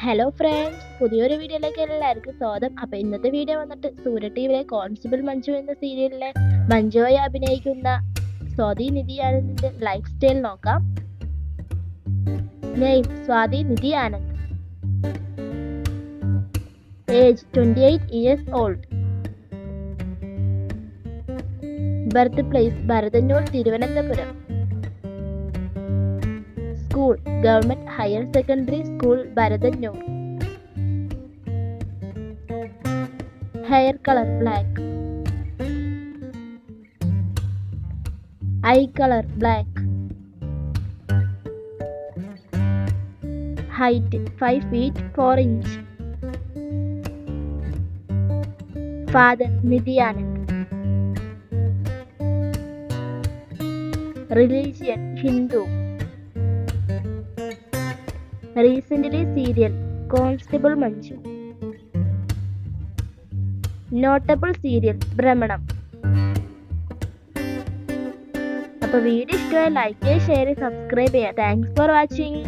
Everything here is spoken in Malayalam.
ഹലോ ഫ്രണ്ട്സ്, പുതിയൊരു വീഡിയോയിലേക്ക് എല്ലാവർക്കും സ്വാഗതം. അപ്പോൾ ഇന്നത്തെ വീഡിയോ വന്നിട്ട് സൂര്യ ടിവിയിലെ കോൺസ്റ്റബിൾ മഞ്ജു എന്ന സീരിയലിലെ മഞ്ജുവായി അഭിനയിക്കുന്ന സ്വാതി നിധി ആനന്ദിന്റെ ലൈഫ് സ്റ്റൈൽ നോക്കാം. Name Swathi Nidhi Anand. Age 28 years old. Birth place Bharathannoor, Thiruvananthapuram. School government higher secondary school, Bharathannoor. Hair colour black. Eye colour black. Height 5 feet 4 inch. Father Nidhi Anand. Religion Hindu. Recently serial constable Manju. Notable serial Bhramanam. അപ്പോൾ വീഡിയോ ഇഷ്ടമായി ലൈക്ക് ചെയ്യുക, ഷെയർ ചെയ്യുക, സബ്സ്ക്രൈബ് ചെയ്യുക. Thanks for watching.